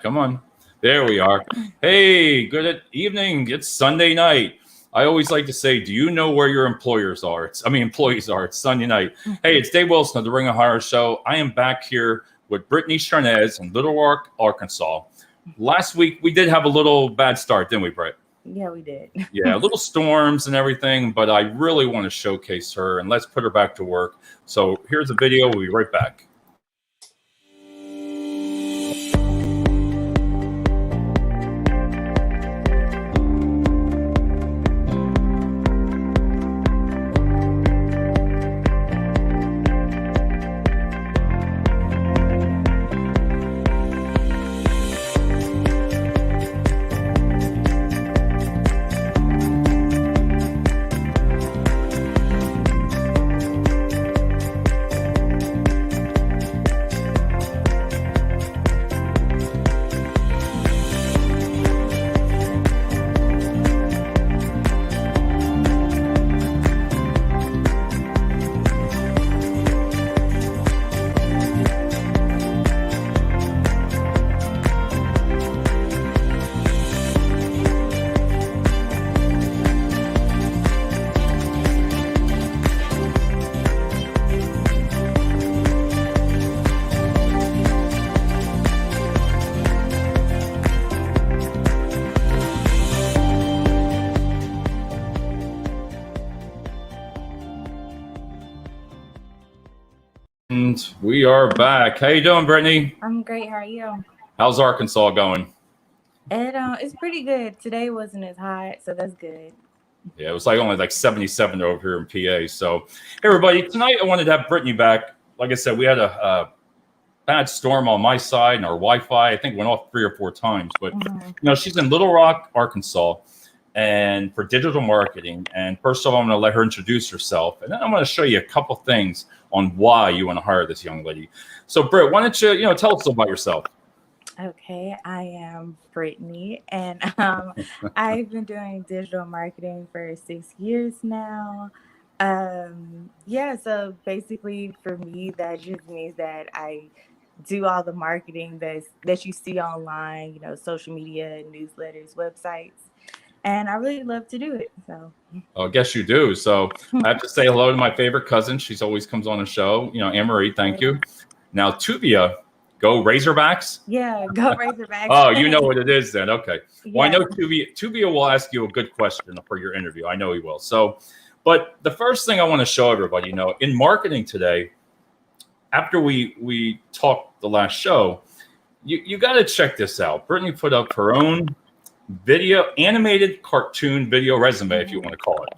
Come on. There we are. Hey, good evening. It's Sunday night. I always like to say, do you know where your employers are? Employees are. It's Sunday night. Hey, it's Dave Wilson of the Ring of Horror Show. I am back here with Brittany Sharnez in Little Rock, Arkansas. Last week, we did have a little bad start, didn't we, Britt? Yeah, we did. Yeah, little storms and everything, but I really want to showcase her, and let's put her back to work. So here's a video. We'll be right back. And we are back. How you doing, Brittany? I'm great. How are you? How's Arkansas going? It's pretty good. Today wasn't as hot, so that's good. Yeah, it was only like 77 over here in PA. So, hey, everybody, tonight I wanted to have Brittany back. Like I said, we had a bad storm on my side, and our Wi-Fi, I think, went off 3 or 4 times. But, she's in Little Rock, Arkansas, and for digital marketing. And first of all, I'm going to let her introduce herself. And then I'm going to show you a couple things on why you want to hire this young lady. So, Britt, why don't you, tell us about yourself? Okay, I am Brittany, and I've been doing digital marketing for 6 years now. So basically for me, that just means that I do all the marketing that you see online, social media, newsletters, websites. And I really love to do it. So I guess you do. So I have to say hello to my favorite cousin. She's always comes on the show. Anne-Marie, thank you. Now, Tuvia, go Razorbacks. Yeah, go Razorbacks. Oh, you know what it is then. Okay. Yeah. Well, I know Tuvia will ask you a good question for your interview. I know he will. So, but the first thing I want to show everybody, in marketing today, after we talked the last show, you got to check this out. Brittany put up her own animated cartoon video resume, if you want to call it.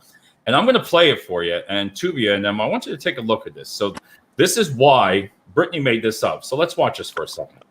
And I'm going to play it for you and Tuvia, and then I want you to take a look at this. So this is why Brittany made this up. So let's watch this for a second.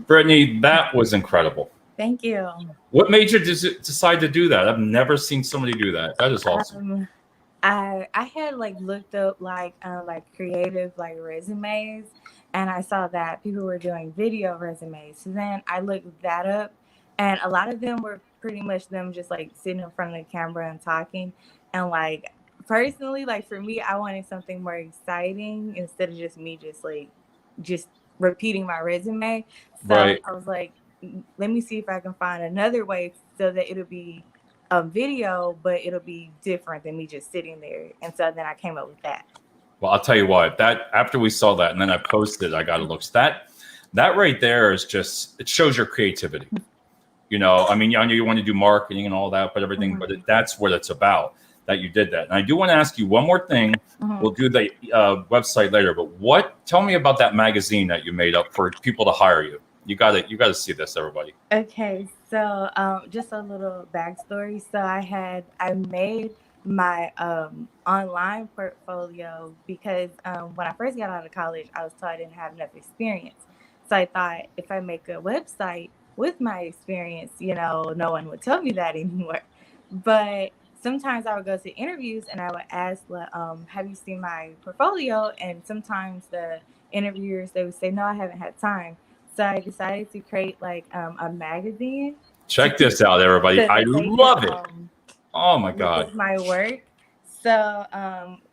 Brittany, that was incredible. Thank you. What made you decide to do that? I've never seen somebody do that. That is awesome. I had looked up creative resumes, and I saw that people were doing video resumes. So then I looked that up, and a lot of them were pretty much them just sitting in front of the camera and talking. And personally, for me, I wanted something more exciting instead of just me just repeating my resume. So right. I was like, let me see if I can find another way so that it'll be a video, but it'll be different than me just sitting there. And so then I came up with that. Well, I'll tell you what, that after we saw that and then I posted, I got to look. That right there is just, it shows your creativity. I know you want to do marketing and all that, but everything, but that's what it's about. that you did that. And I do want to ask you one more thing. Mm-hmm. We'll do the website later, but tell me about that magazine that you made up for people to hire you. You gotta see this, everybody. Okay, so just a little backstory. So I made my online portfolio because when I first got out of college, I was told I didn't have enough experience. So I thought if I make a website with my experience, no one would tell me that anymore. But sometimes I would go to interviews and I would ask, "Have you seen my portfolio?" And sometimes the interviewers, they would say, "No, I haven't had time." So I decided to create like a magazine Check this out, everybody. so I that they can love it. Oh my look God. at my work. So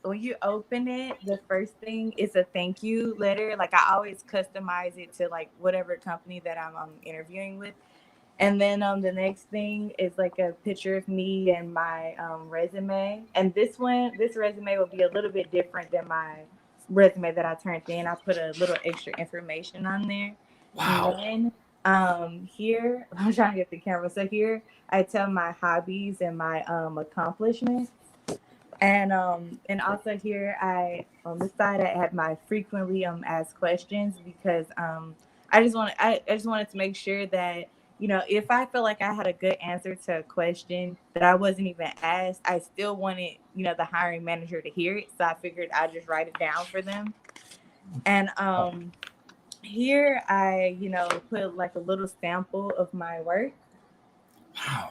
when you open it, the first thing is a thank you letter. Like I always customize it to like whatever company that I'm interviewing with. And then the next thing is like a picture of me and my resume. And this resume will be a little bit different than my resume that I turned in. I put a little extra information on there. Wow. And then here, I'm trying to get the camera. So here I tell my hobbies and my accomplishments. And also here I on this side I had my frequently asked questions because I just wanted to make sure that if I feel like I had a good answer to a question that I wasn't even asked, I still wanted the hiring manager to hear it. So I figured I'd just write it down for them. And here I put like a little sample of my work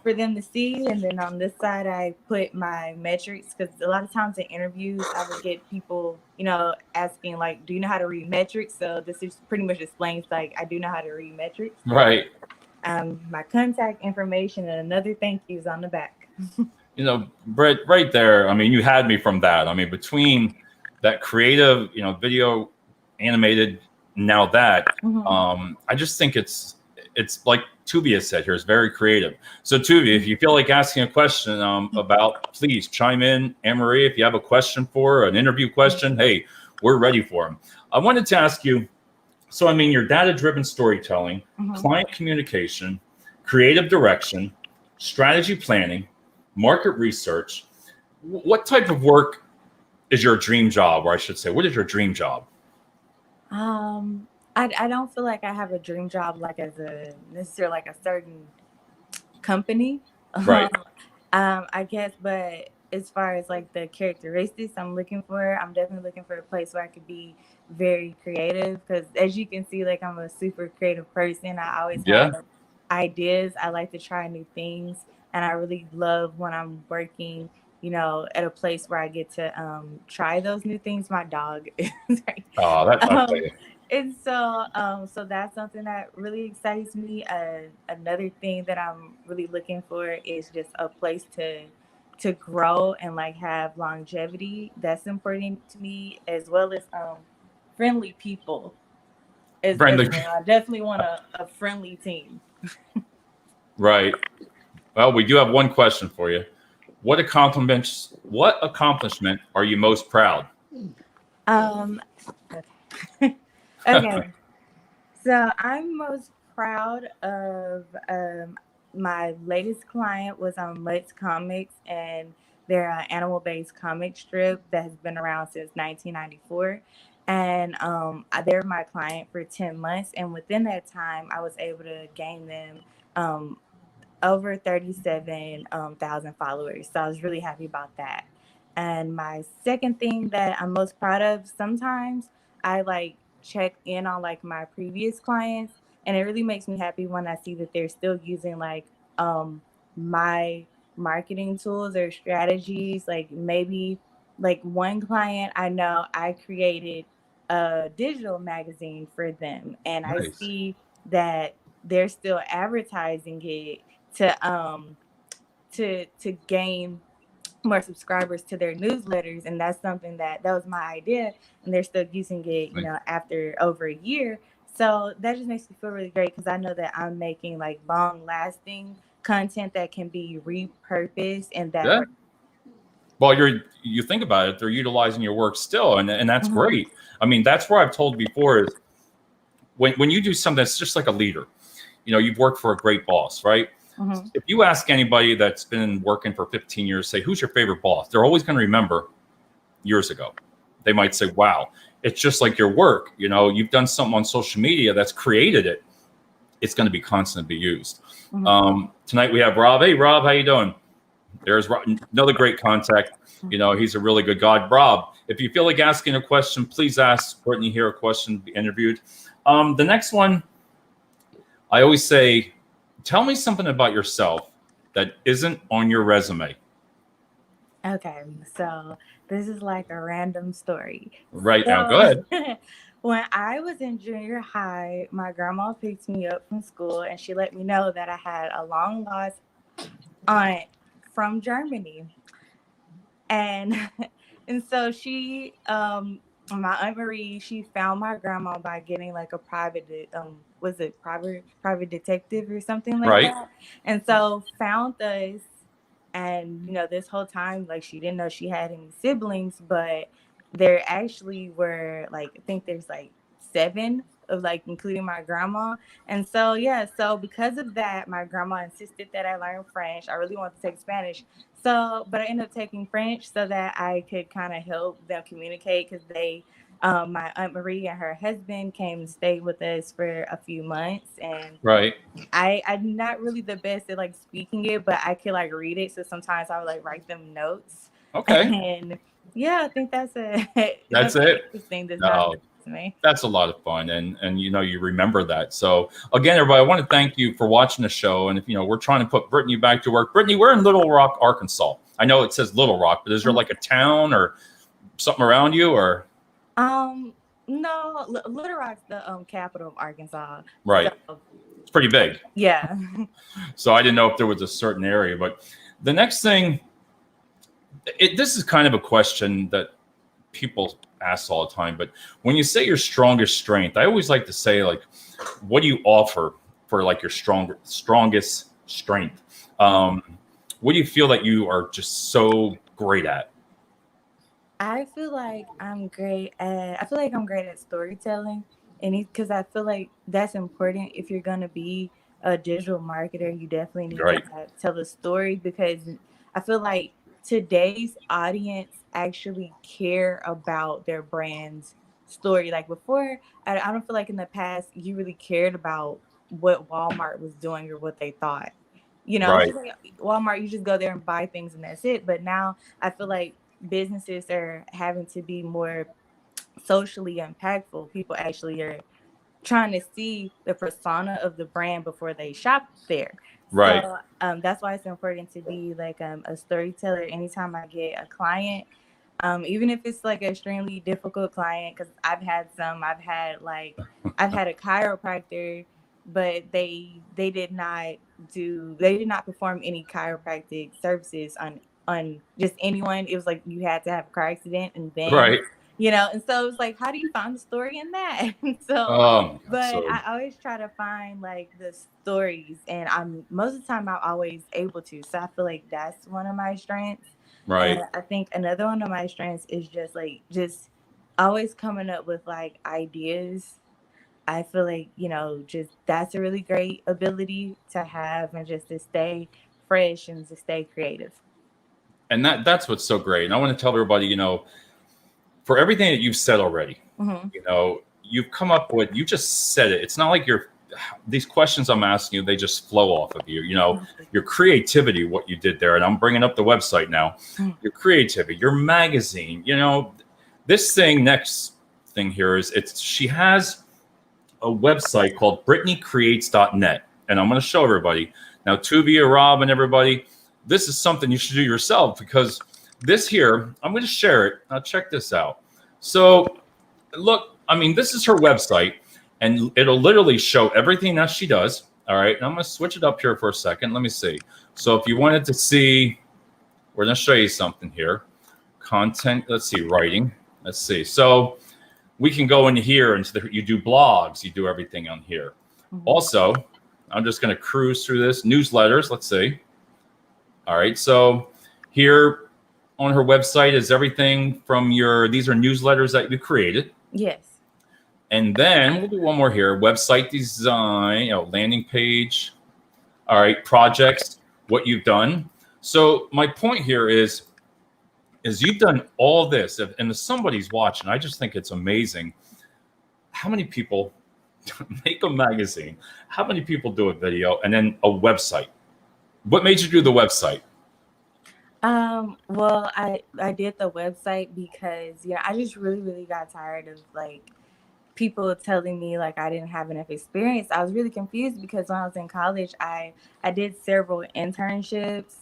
for them to see. And then on this side, I put my metrics because a lot of times in interviews, I would get people, asking like, "Do you know how to read metrics?" So this is pretty much explains like I do know how to read metrics. Right. My contact information and another thank yous on the back. Britt, right there. I mean, you had me from that. I mean, between that creative, video, animated, now that, I just think it's like Tuvia said here, it's very creative. So Tuvia, if you feel like asking a question about, please chime in. Anne-Marie, if you have a question for an interview question, hey, we're ready for them. I wanted to ask you, so I mean, your data-driven storytelling, client communication, creative direction, strategy planning, market research. What type of work is your dream job, or I should say, what is your dream job? I don't feel like I have a dream job like as a necessarily like a certain company. Right. I guess, but as far as like the characteristics I'm looking for, I'm definitely looking for a place where I could be very creative because as you can see, like I'm a super creative person. I always have ideas. I like to try new things, and I really love when I'm working at a place where I get to try those new things. My dog is right. Oh, that's okay. And so that's something that really excites me. Another thing that I'm really looking for is just a place to grow and like have longevity. That's important to me, as well as friendly people. As well. I definitely want a friendly team. Right. Well, we do have one question for you. What accomplishment are you most proud? Okay. So I'm most proud of my latest client was on Mutt's Comics, and they're an animal-based comic strip that has been around since 1994. And they're my client for 10 months. And within that time, I was able to gain them over 37,000 followers. So I was really happy about that. And my second thing that I'm most proud of, sometimes I like check in on like my previous clients, and it really makes me happy when I see that they're still using like my marketing tools or strategies. Like maybe like one client I know I created a digital magazine for them, and nice. I see that they're still advertising it to gain more subscribers to their newsletters, and that's something that was my idea, and they're still using it after over a year. So that just makes me feel really great because I know that I'm making like long lasting content that can be repurposed and that well, you think about it, they're utilizing your work still, and that's great. I mean, that's where I've told before is when you do something that's just like a leader, you've worked for a great boss, right? If you ask anybody that's been working for 15 years, say, who's your favorite boss? They're always going to remember years ago. They might say, wow, it's just like your work. You've done something on social media that's created it. it's going to be constantly used. Mhm. Tonight we have Rob. Hey, Rob, how you doing? There's another great contact. He's a really good guy. Rob, if you feel like asking a question, please ask Brittany here a question to be interviewed. The next one, I always say, tell me something about yourself that isn't on your resume. Okay, so this is like a random story. Right now, go So ahead. when I was in junior high, my grandma picked me up from school and she let me know that I had a long lost aunt from Germany. And and so my aunt Marie, she found my grandma by getting like a was it private detective or something like Right, that. And so found us, and this whole time, like, she didn't know she had any siblings, but there actually were, like, I think there's like seven of, like, including my grandma. And so yeah, so because of that, my grandma insisted that I learn French. I really wanted to take Spanish, so but I ended up taking French so that I could kind of help them communicate, because my aunt Marie and her husband came and stayed with us for a few months. And right. I'm not really the best at, like, speaking it, but I could, like, read it. So sometimes I would, like, write them notes. Okay, And yeah, I think that's that's something it. interesting that's not No, to me. that's a lot of fun, and you remember that. So again, everybody, I want to thank you for watching the show. And if we're trying to put Brittany back to work. Brittany, we're in Little Rock, Arkansas. I know it says Little Rock, but is there like a town or something around you, or Um, no, Little Rock's the capital of Arkansas. right? So It's pretty big. yeah. So I didn't know if there was a certain area. But the next thing, this is kind of a question that people ask all the time. But when you say your strongest strength, I always like to say, like, what do you offer for, like, your strongest strength? What do you feel that you are just so great at? I feel like I'm great at storytelling, and because I feel like that's important. If you're gonna be a digital marketer, you definitely need to Right, tell a story, because I feel like today's audience actually care about their brand's story. Like before, I don't feel like in the past you really cared about what Walmart was doing or what they thought. right, Like Walmart, you just go there and buy things and that's it. But now I feel like businesses are having to be more socially impactful. People actually are trying to see the persona of the brand before they shop there. right, So that's why it's important to be like a storyteller. Anytime I get a client, even if it's like an extremely difficult client, because I've had a chiropractor, but they did not perform any chiropractic services on just anyone. It was like you had to have a car accident, and then right. and so it was like, how do you find the story in that? So, Oh, but so I always try to find like the stories, and I'm most of the time I'm always able to. So I feel like that's one of my strengths. And right. I think another one of my strengths is just always coming up with like ideas. I feel like, just that's a really great ability to have, and just to stay fresh and to stay creative. And that's what's so great. And I want to tell everybody, for everything that you've said already, Hmm. you've come up with, you just said it. It's not like these questions I'm asking you, they just flow off of you. Your creativity, what you did there. And I'm bringing up the website now. Your creativity, your magazine, this next thing here she has a website called BrittanyCreates.net. And I'm going to show everybody. Now, Tuvia, Rob, and everybody, this is something you should do yourself, because this here, I'm going to share it. Now, check this out. So, look, this is her website, and it'll literally show everything that she does. All right. And I'm going to switch it up here for a second. Let me see. So, if you wanted to see, we're going to show you something here. Content, let's see, writing. Let's see. So, we can go in here and you do blogs, you do everything on here. Also, I'm just going to cruise through this. Newsletters, let's see. All right, so here on her website is everything from these are newsletters that you created. Yes. And then we'll do one more here. Website design, landing page. All right, projects, what you've done. So my point here is you've done all this, and if somebody's watching, I just think it's amazing how many people make a magazine. How many people do a video and then a website? What made you do the website? Well, I did the website because I just really got tired of like people telling me like I didn't have enough experience. I was really confused because when I was in college, I did several internships,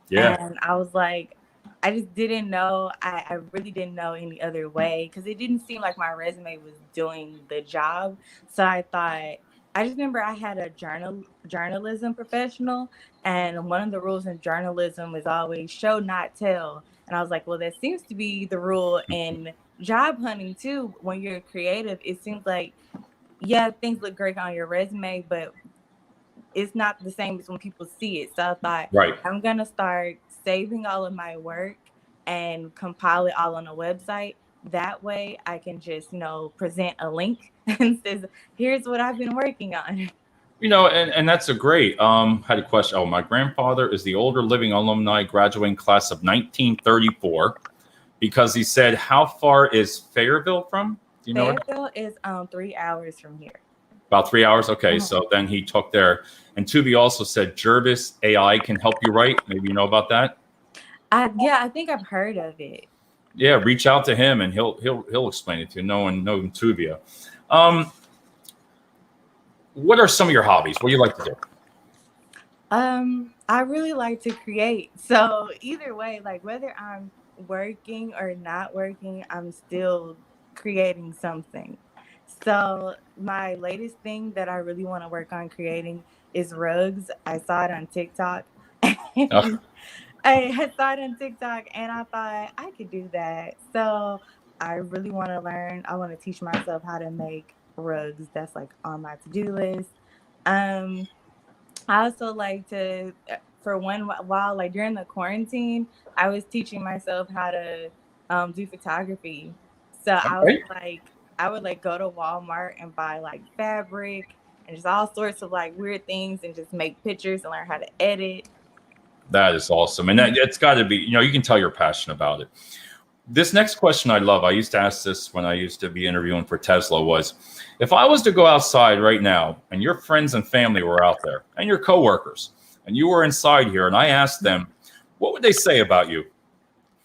Yeah. and I was like, I just didn't know. I really didn't know any other way because it didn't seem like my resume was doing the job. So I thought. I just remember I had a journalism professional, and one of the rules in journalism is always show not tell. And I was like, well, that seems to be the rule in job hunting too. When you're creative, it seems like things look great on your resume, but it's not the same as when people see it. So I thought Right. I'm gonna start saving all of my work and compile it all on a website. That way I can just present a link and says, here's what I've been working on. And that's a great had a question. Oh, my grandfather is the older living alumni graduating class of 1934 because he said, how far is Fayetteville from? Do you know where? Fayetteville is 3 hours from here. About 3 hours. Okay. Mhm. So then he took there. And Tubi also said Jervis AI can help you write. Maybe you know about that. I think I've heard of it. Yeah, reach out to him and he'll explain it to you. Knowing Tuvia. What are some of your hobbies? What do you like to do? I really like to create. So either way, like whether I'm working or not working, I'm still creating something. So my latest thing that I really want to work on creating is rugs. I saw it on TikTok. Oh, And I saw it on TikTok and I thought I could do that. So I really want to learn. I want to teach myself how to make rugs. That's like on my to-do list. Um I also like to, for one while, like during the quarantine, I was teaching myself how to do photography. So okay. I would like go to Walmart and buy like fabric and just all sorts of like weird things and just make pictures and learn how to edit. That is awesome. And it's got to be, you can tell you're passionate about it. This next question I love, I used to ask this when I used to be interviewing for Tesla was, if I was to go outside right now and your friends and family were out there and your coworkers and you were inside here and I asked them, what would they say about you?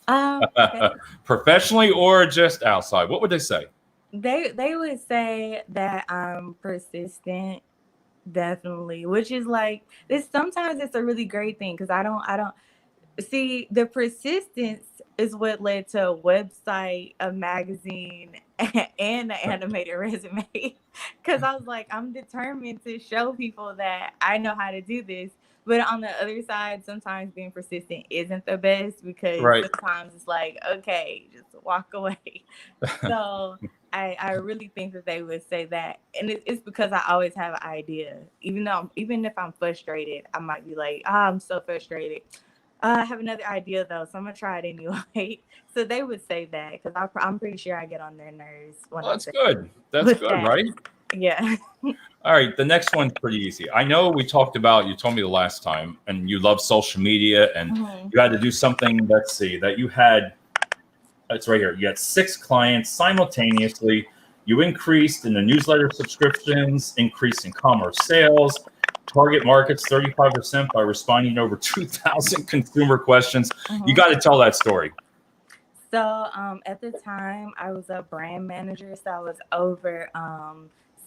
Okay. Professionally or just outside? What would they say? They would say that I'm persistent, definitely, which is like this. Sometimes it's a really great thing because I don't see the persistence is what led to a website, a magazine, and an animated resume. Because I was like, I'm determined to show people that I know how to do this. But on the other side, sometimes being persistent isn't the best because Right. sometimes it's like, okay, just walk away. So I really think that they would say that, and it's because I always have an idea. Even if I'm frustrated, I might be like, I'm so frustrated. I have another idea though, so I'm gonna try it anyway. So they would say that because I'm pretty sure I get on their nerves when Well, I that's say good. That's with good, that. right? Yeah. All right, the next one's pretty easy. I know we talked about, you told me the last time, and you love social media, and Hmm. you had to do something, let's see, that you had, it's right here. You had 6 clients simultaneously. You increased in the newsletter subscriptions, increased in commerce sales, target markets 35% by responding to over 2,000 consumer questions. You Hmm. got to tell that story. So at the time, I was a brand manager, so I was over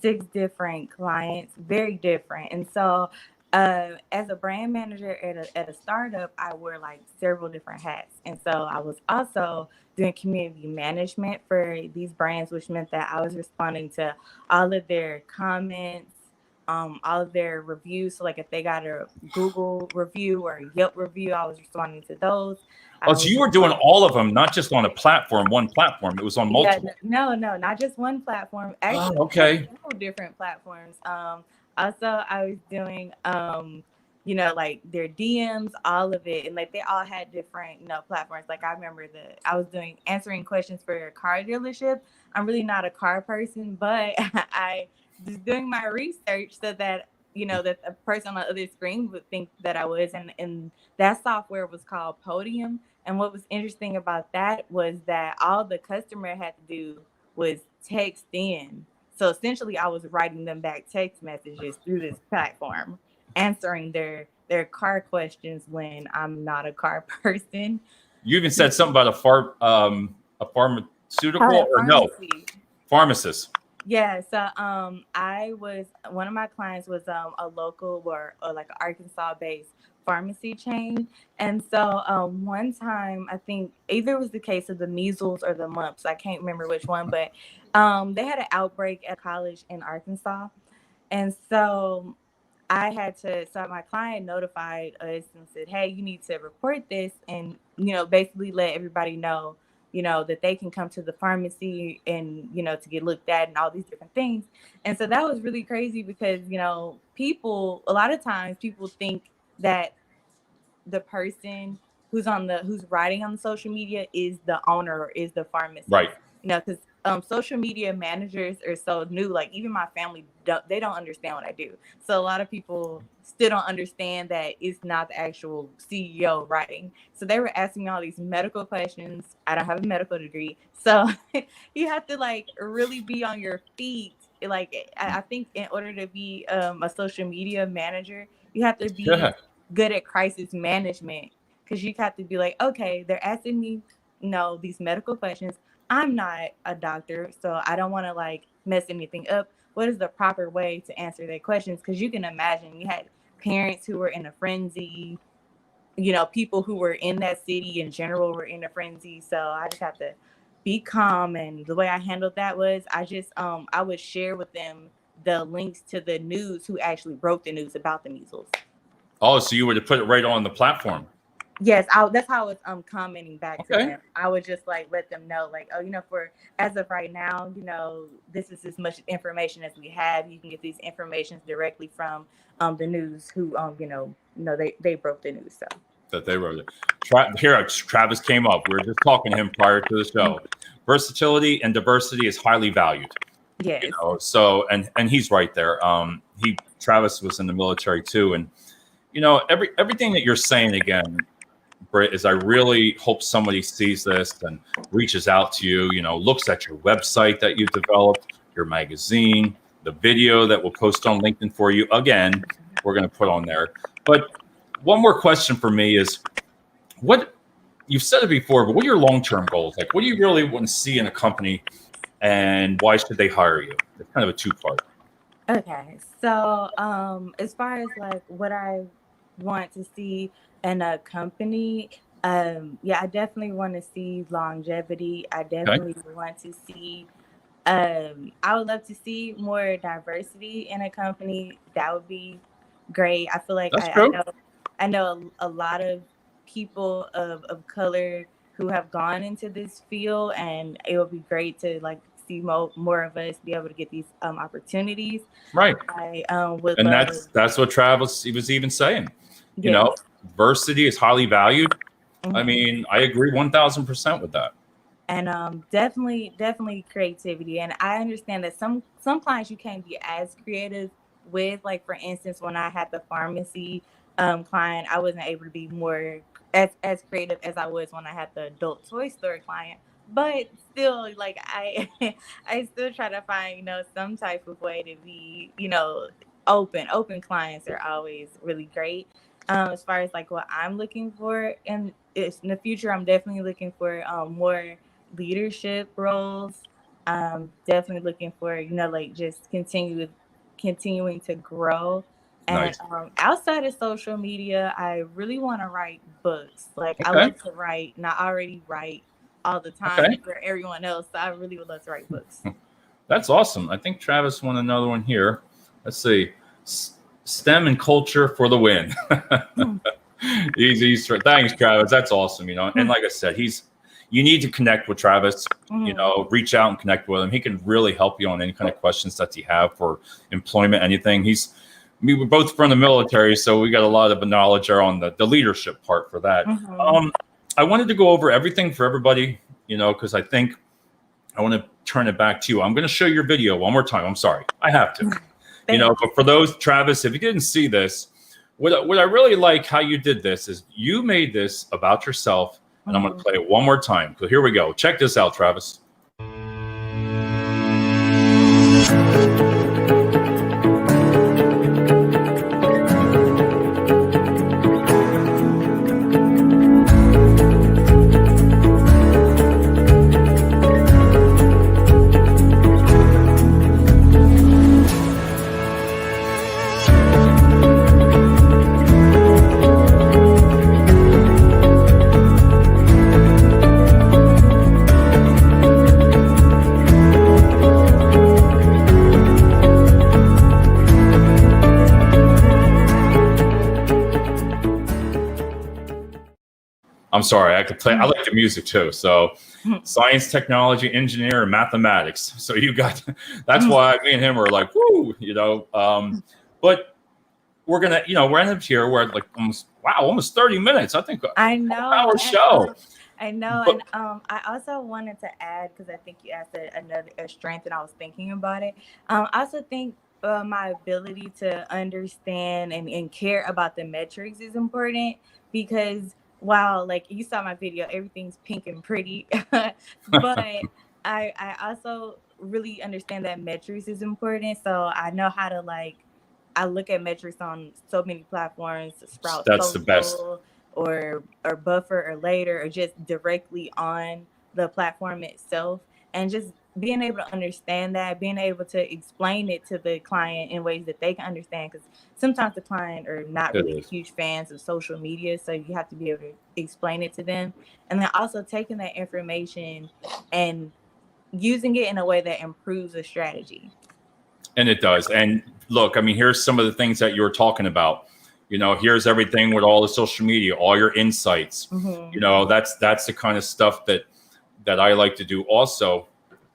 6 different clients, very different. And so, as a brand manager at a startup, I wear like several different hats. And so, I was also doing community management for these brands, which meant that I was responding to all of their comments. All of their reviews. So, like if they got a Google review or a Yelp review, I was responding to those. Oh, I so was you were doing all of them, not just on a platform, one platform. It was on Yeah, multiple. no, not just one platform. Oh, Actually, okay. several different platforms. Also, I was doing, like their DMs, all of it, and like they all had different, platforms. Like I remember I was doing answering questions for a car dealership. I'm really not a car person, but I just doing my research so that that a person on the other screen would think that I was, and that software was called Podium. And what was interesting about that was that all the customer had to do was text in. So essentially, I was writing them back text messages through this platform, answering their car questions when I'm not a car person. You even said something about a pharmaceutical or no Pharmacy. pharmacist. Yeah, so I was one of my clients was a local or like an Arkansas based pharmacy chain. And so one time I think either it was the case of the measles or the mumps, I can't remember which one, but they had an outbreak at college in Arkansas. And so so my client notified us and said, hey, you need to report this and, basically let everybody know, that they can come to the pharmacy and, to get looked at and all these different things. And so that was really crazy because, a lot of times people think that the person who's writing on the social media is the owner or is the pharmacist. Right. Because social media managers are so new. Like even my family, they don't understand what I do. So a lot of people still don't understand that it's not the actual CEO writing. So they were asking me all these medical questions. I don't have a medical degree, so you have to like really be on your feet. Like I think in order to be a social media manager, you have to be good at crisis management, because you have to be like, okay, they're asking me, these medical questions. I'm not a doctor, so I don't want to like mess anything up. What is the proper way to answer their questions? Because you can imagine you had parents who were in a frenzy, people who were in that city in general were in a frenzy. So I just have to be calm. And the way I handled that was I would share with them the links to the news who actually broke the news about the measles. Oh, so you would have put it right on the platform. Yes, that's how I was commenting back to them. I would just like let them know, like, oh, for as of right now, this is as much information as we have. You can get these informations directly from the news who they broke the news. So that they wrote it. Here, Travis came up. We were just talking to him prior to the show. Versatility and diversity is highly valued. Yes. So and he's right there. Travis was in the military too, and everything that you're saying again, Britt, is I really hope somebody sees this and reaches out to you, looks at your website that you've developed, your magazine, the video that we'll post on LinkedIn for you. Again, we're going to put on there. But one more question for me is, what you've said it before, but what are your long-term goals? Like, what do you really want to see in a company, and why should they hire you? It's kind of a two-part. Okay. So as far as like what I want to see in a company, I definitely want to see longevity. I definitely want to see I would love to see more diversity in a company. That would be great. I feel like I know a lot of people of color who have gone into this field, and it would be great to like see more of us be able to get these opportunities. Right. And that's what Travis was even saying. Diversity is highly valued. Mm-hmm. I mean, I agree 1,000% with that. And definitely creativity. And I understand that some clients you can't be as creative with. Like for instance, when I had the pharmacy client, I wasn't able to be more as creative as I was when I had the adult toy store client. But still, like I still try to find some type of way to be open. Clients are always really great. As far as like what I'm looking for, and in the future, I'm definitely looking for more leadership roles. Definitely looking for like just continuing to grow. And outside of social media, I really want to write books. Like I love to write, and I already write all the time for everyone else. So I really would love to write books. That's awesome. I think Travis won another one here. Let's see. STEM and culture for the win. Easy. Thanks, Travis. That's awesome. And like I said, you need to connect with Travis, reach out and connect with him. He can really help you on any kind of questions that you have for employment, anything. We're both from the military, so we got a lot of knowledge on the leadership part for that. I wanted to go over everything for everybody, because I think I want to turn it back to you. I'm going to show your video one more time. I'm sorry. I have to. But for those, Travis, if you didn't see this, what I really like how you did this is you made this about yourself, and I'm going to play it one more time. So here we go. Check this out, Travis. I'm sorry, I could play. I like the music too. So, science, technology, engineer, and mathematics. So you got. That's why me and him are like, woo, you know. But we're gonna, you know, we're ending up here. We're at like almost 30 minutes. I think. I know. Our show. I know, But, and I also wanted to add, because I think you asked a strength, and I was thinking about it. I also think my ability to understand and care about the metrics is important, because while, like, you saw my video, everything's pink and pretty, but I also really understand that metrics is important. So I know how to, like, I look at metrics on so many platforms, Sprout that's the best. Social, or Buffer or Later, or just directly on the platform itself, and just being able to understand that, being able to explain it to the client in ways that they can understand, because sometimes the client are not really huge fans of social media, so you have to be able to explain it to them, and then also taking that information and using it in a way that improves the strategy. And it does. And look, I mean, here's some of the things that you're talking about. You know, here's everything with all the social media, all your insights. You know, that's the kind of stuff that I like to do also,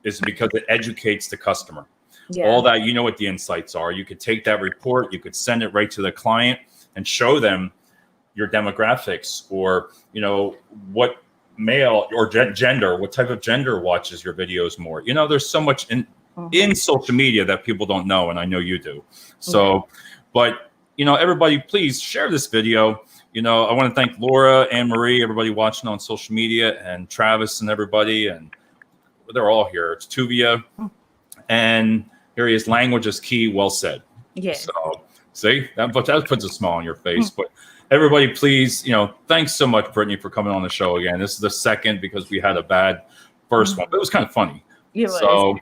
is because it educates the customer. All that, you know what the insights are. You could take that report, you could send it right to the client and show them your demographics, or, you know, what male or gender, what type of gender watches your videos more. You know, there's so much in social media that people don't know, and I know you do. So, but, you know, everybody, please share this video. You know, I want to thank Laura and Marie, everybody watching on social media, and Travis and everybody, and they're all here. It's Tuvia, and here he is. Language is key. Well said. Yes. So, see, that puts a smile on your face. But everybody, please, you know, thanks so much, Brittany, for coming on the show again. This is the second, because we had a bad first one, but it was kind of funny. So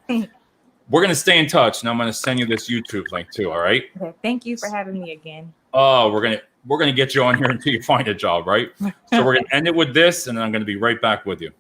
we're going to stay in touch, and I'm going to send you this YouTube link too. All right. Okay. Thank you for having me again. Oh, we're going to get you on here until you find a job, right? So we're going to end it with this, and then I'm going to be right back with you.